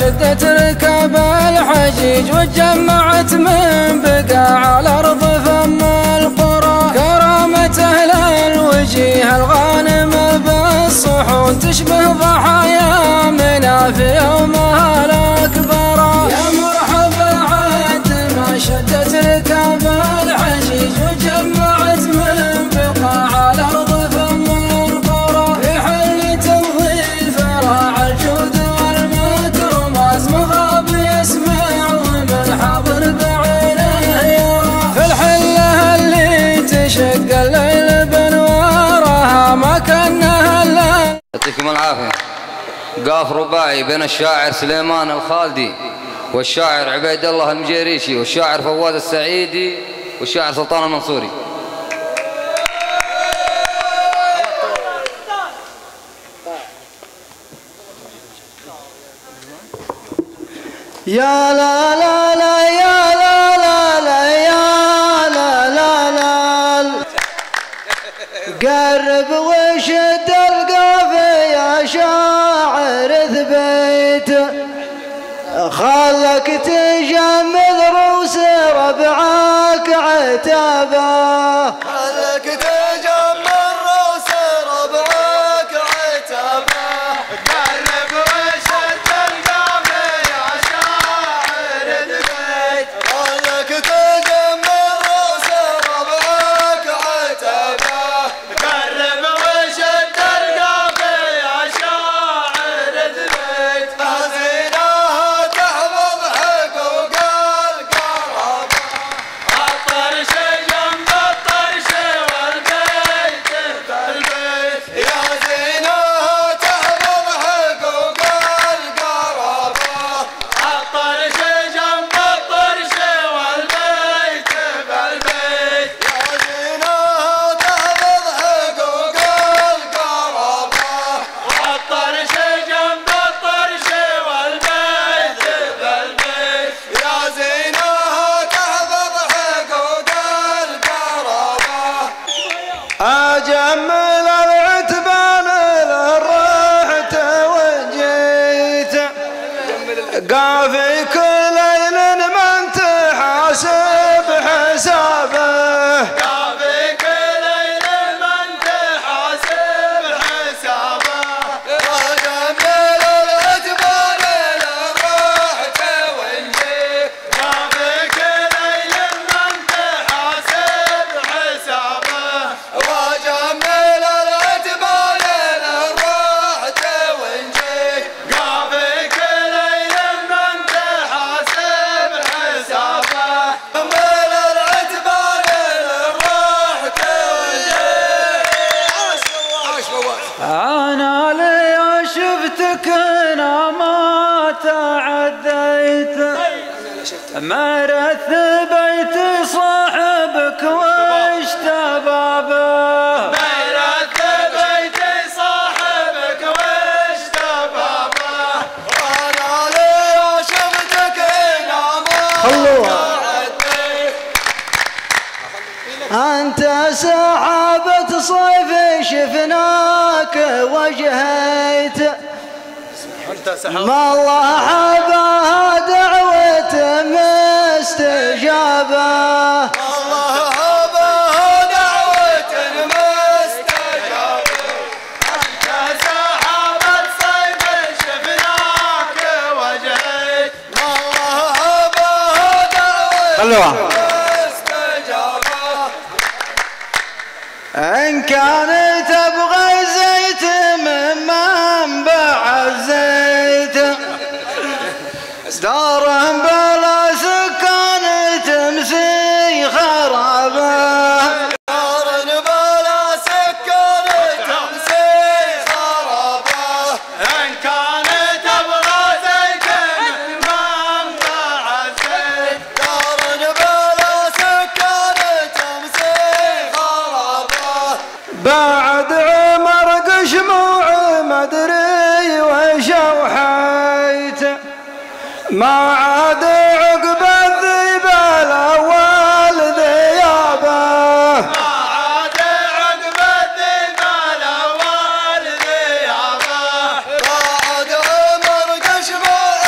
شدت ركاب الحجيج وتجمعت من بقاع الأرض فم القرى. كرامة أهل الوجيه الغانم بالصحون تشبه ضحايا منى في يومها الأكبر. يا مرحبا عاد ما شدت ركاب الحجيج وتجمعت من بقاع الأرض فم القرى. في حل تضيف راعى الجود والمكرمات مغاب يسمع ومن حاضر بعينه يرى. في الحلة اللي تشق الليل بنوارها ما كانها الا. يعطيكم العافية. قاف رباعي بين الشاعر سليمان الخالدي والشاعر عبيد الله المجيريشي والشاعر فواز السعيدي والشاعر سلطان المنصوري. يا لا لا لا يا لا لا لا يا لا لا لا قرب وشد القافي يا شاعر ثبيت خلك تجمل روس ربعك عتابه. خلك تجمل روس ربعك عتابه. قرب وشد القافي يا شاعر ثبيت خلك تجمل روس ربعك عتابه. قرب وشد القافي يا شاعر ثبيت حزينها تحفظ حقوق القرابة. الطرش جنب الطرش والبيت بالبيت يا زينها تحفظ حقوق القرابة. الطرش جنب الطرش والبيت بالبيت يا زينها تحفظ حقوق القرابة. الطرش جنب الطرش والبيت بالبيت يا زينها تحفظ حقوق القرابة. أجمل العتبان للرحت وجيت قافي كل ليل من تحاسب حسابه. قافي كل ليل من تحاسب حسابه. أجمل العتبان للرحت وجيت قافي كل ليل من تحاسب حسابه. وجمل العتبان للرحت وجيت قافي كل ليل من تحاسب حسابه. جمل العتبان للرحت وجيت. أنا لي شفتك أنا ما تعديت مرث بيت صاحبك واشتبابه. مرث بيت صاحبك واشتبابه. أنا لي شفتك أنا ما تعديت. أنت سحابة صيف شفناك وجهيت ما الله حبها دعوة مستجابة. الله حبها دعوة مستجابة. أنت سحابة صيف شفناك وجهيت ما الله حبها دعوة مستجابة. إن كان تبغى زيت من منبع الزيت دار بلا سكان تمسي خرابه. دار بلا سكان تمسي خرابه. إن كان تبغى زيت من منبع الزيت دار بلا سكان تمسي خرابه. بعد عمر قشموع مدري وش وحيت ما عاد عقب الذيب الاول ذيابه. ما عاد عقب الذيب الاول ذيابه. بعد عمر قشموع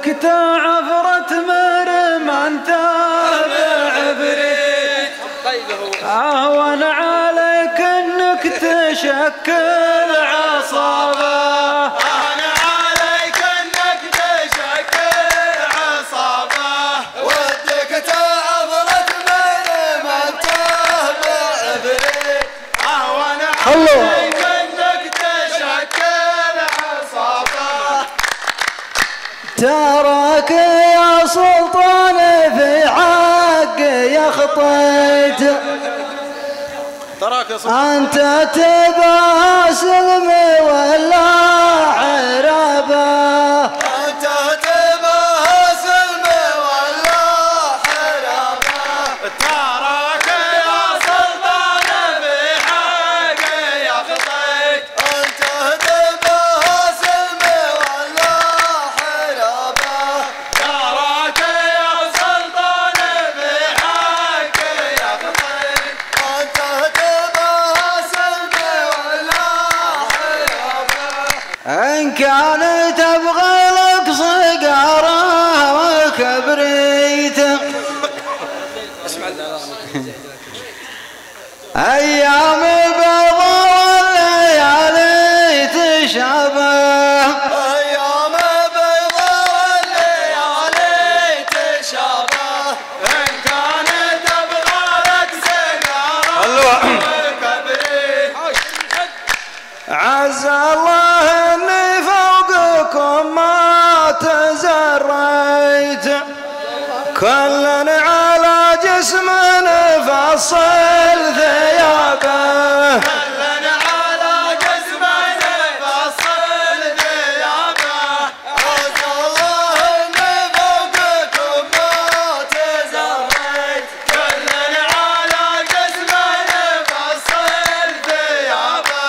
النكتة عفرة مرم انت بعفريت اهون عليك انك تشكل عصابة اهون عليك انك تشكل عصابة ودك تعفرت مرم انت بعفريت اهون عليك انك تشكل عصابة تراك يا سلطان في حق يا خطيت أنت تبغى سلم ولا حرابة أنت تبغى سلم ولا حرابة تراك يا سلطان في حق يا خطيت أنت تبغى سلم ولا حرابة تراك يا سلطان في حق يا خطيت أنت إن كان تبغى لك صقارة وكبريت أيام البيض والليالي تشابه أيام البيض والليالي تشابه إن كان تبغى لك صقارة وكبريت عز الله اني فوقكم ما تزريت كل على جسم فصل ثيابه كل على جسم فصل ثيابه عز الله اني فوقكم ما تزريت كل على جسم فصل ثيابه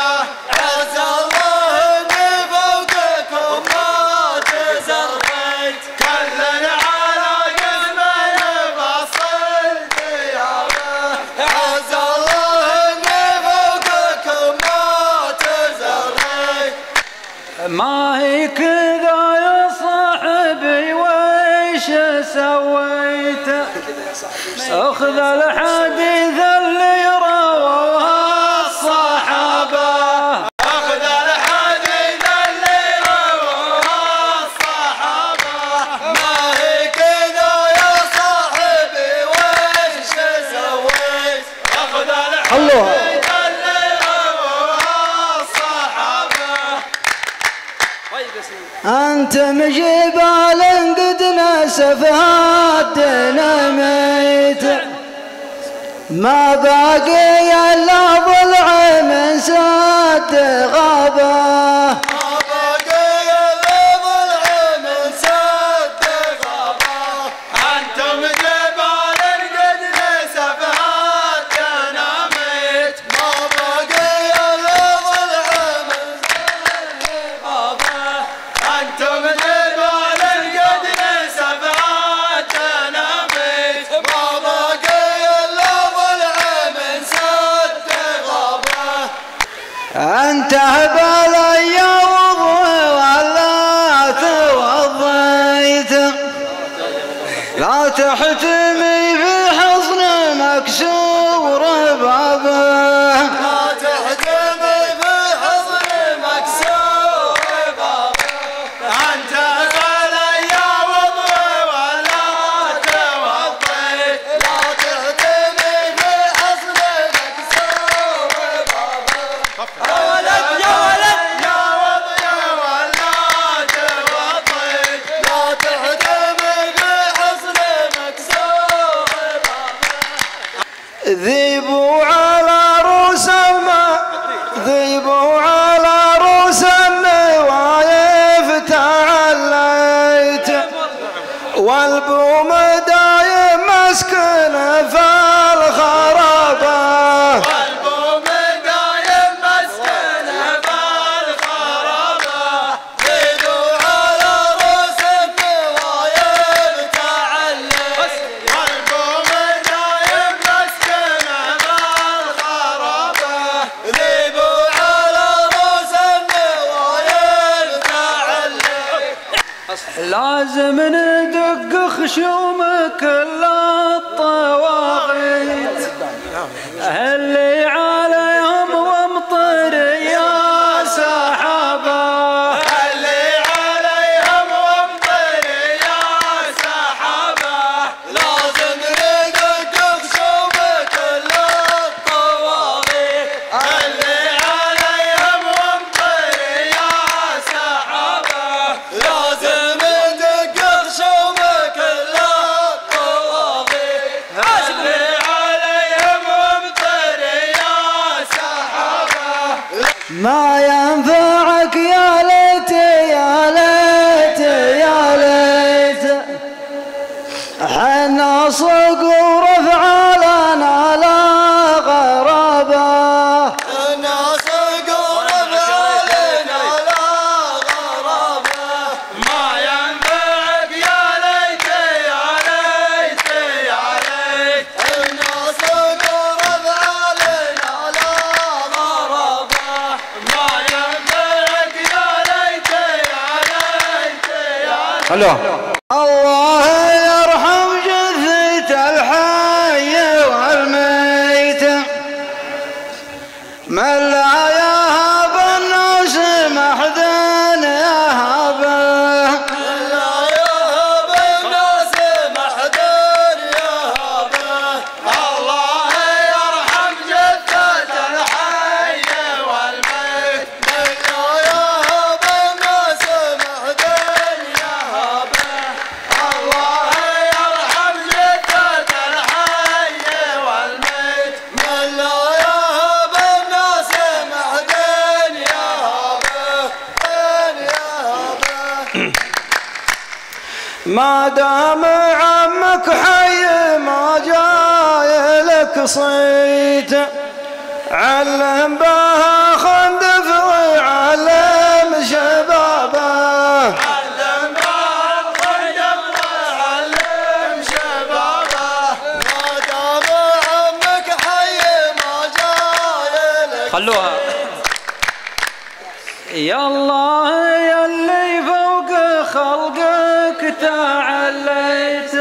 عز الله اني فوقكم ما تزريت كل على جسم فصل ثيابه عز الله اني فوقكم ما تزريت ما هي كذا يا صاحبي ويش سويت اخذ الحديث اللي رووها الصحابة اخذ الحديث اللي رووها الصحابة ما هي كذا يا صاحبي ويش سويت اخذ الحديث اللي رووها الصحابة أنت مجبال قد نسفها الديناميت ما باقي إلا ضلع من سد غابة ما باقي إلا ضلع من سد غابة أنتم جبال قد نسفها الديناميت ما باقي إلا ضلع من سد غابة أنتم جبال قد نسفها الديناميت ما باقي إلا ضلع من سد غابة أنت بلي وضوي ولا توضيت لا تحتمي في حصن مكسور بابه لا تحتمي في حصن مكسور بابه أنت بلي وضوي ولا توضيت لا تحتمي في حصن مكسور بابه يا ولد يا ولد يا وضي ولا توضيت لا تحتمي في حصن مكسور بابه ذيبوا على رؤوس ذيبوا على رؤوس النوايف تعليت والبوم دايم مسكن في الخرابة والبوم دايم مسكن في الخرابة ذيبوا على رؤوس النوايف تعليت والبوم دايم مسكن في الخرابة ذيبوا على لازم ندق خشوم كل الطواغيت اللي عليهم وامطر يا سحابة اللي عليهم وامطر يا سحابة لازم ندق خشوم كل الطواغيت اللي عليهم وامطر يا سحابة لازم ندق خشوم كل الطواغيت اللي عليهم وامطر يا سحابة ما ينفعك يا ليت يا ليت يا ليت حنا صقور فعلنا لا غرابة حنا صقور فعلنا لا غرابة ما ينفعك يا ليت يا ليت يا ليت حنا صقور فعلنا لا غرابة ما ينفعك يا ليت يا ليت يا ليت الو الله يرحم جثة الحي والميت من لا يهاب الناس محدن يهابه من لا يهاب الناس محدن يهابه الله يرحم جثة الحي والميت من لا يهاب الناس محدن يهابه الله يرحم جثة الحي والميت من لا يهاب الناس محدن يهابه ما دام عمك حي ما جاي لك صيت علم بها خندف ويعلم شبابه علم بها خندف ويعلم شبابه ما دام عمك حي ما جاي لك خلوها يا الله يا اللي فوق خلقك تعليت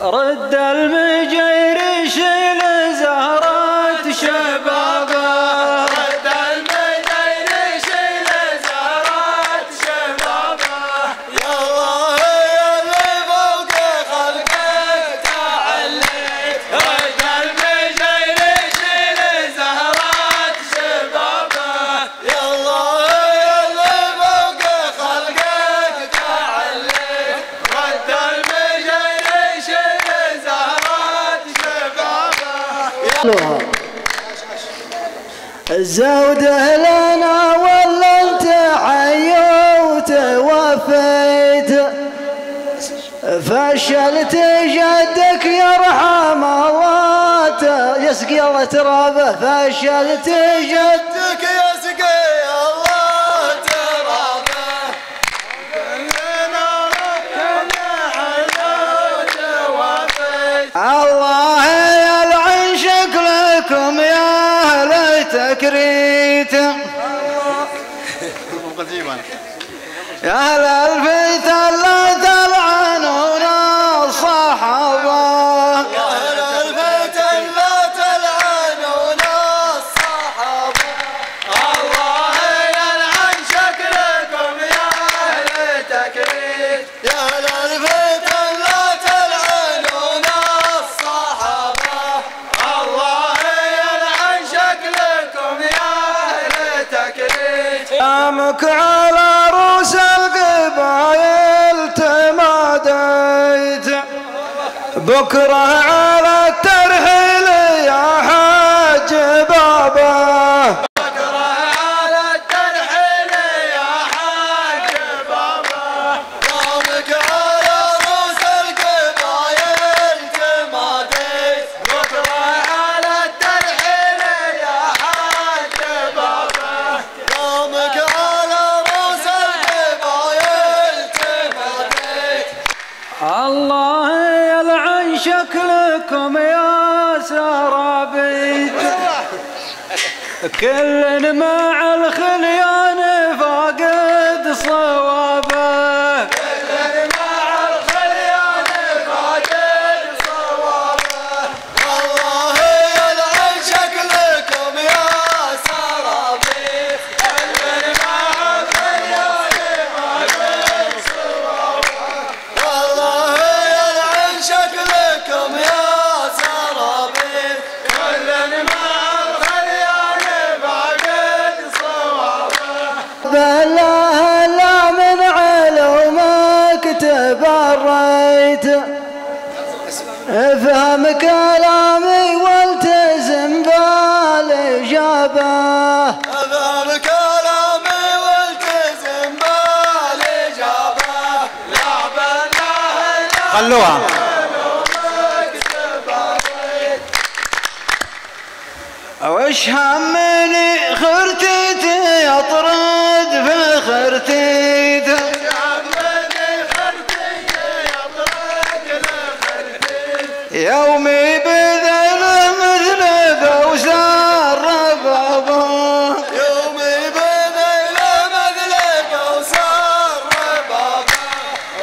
رد المجيرش لزهرات شبابه رد المجيرش لزهرات شبابه يا الله يا اللي فوق خلقك تعليت رد المجيرش لزهرات شبابه يا الله يا اللي فوق خلقك تعليت رد المجيرش لزهرات شبابه الزوده لنا ولا انت حيوت وفيت فشلت جدك يرحم الله يسقي الله ترابه فشلت جدك يسقي الله ترابه الله يلعن شكلكم يا اهل تكريت يا اهل البيت لا تلعنون الصحابه يا اهل البيت لا تلعنون الصحابه الله يلعن شكلكم يا أهل تكريت يا اهل البيت لا تلعنون الصحابه الله يلعن شكلكم يا أهل تكريت سلامك على روس القبايل تماديت بكره على الترحيل يا حاج بابا بكره على الترحيل يا حاج بابا سلامك على روس القبايل تماديت بكره على الترحيل يا حاج بابا سلامك على روس القبايل تماديت الله يلعن شكلكم يا سرابيت كل مع الخليان فاقد صوابه مريت افهم كلامي والتزم بالإجابة افهم كلامي والتزم بالإجابة لعبة خلوها وش همني خرتيتي يطرد في خرتيتي يومي بذل مثل كوثر بابا يومي بذل مثل كوثر بابا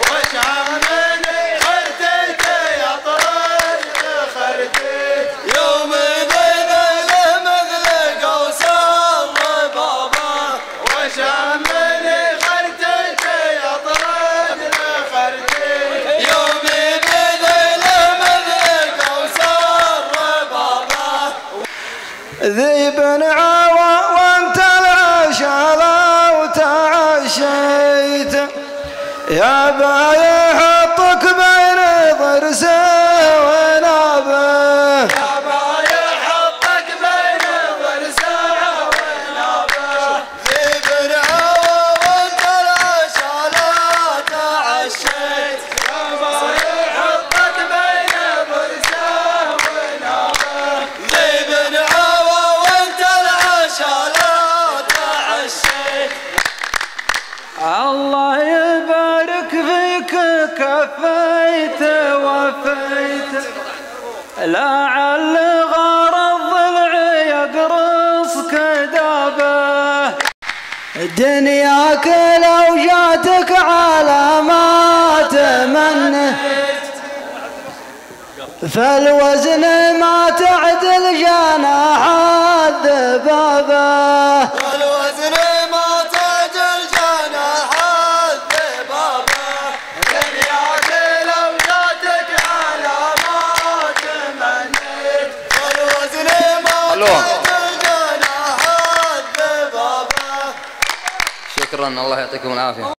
وش همني خرتيتي يطرد في خرتيتي يومي بذل مثل كوثر بابا وش همني خرتيتي يطرد في خرتيتي يومي ذيب عوى وانت العشالة وتعشيت يا باي حطك بين ضرسه ونابه يا باي حطك بين ضرسه ونابه ذيب عوى وانت العشالة تعشيت يا باي حطك بين ضرسه ونابه ذيب الله يبارك فيك كفيت وفيت لعل غار الضلع يقرص كدابه دنياك لو جاتك على ما تمنيت فالوزن ما تعدل جناح الذبابه الوزن ما تعدل جناح الذبابة دنياك لو جاتك على ما تمنيت الوزن ما تعدل جناح الذبابة. شكرا الله يعطيكم العافية.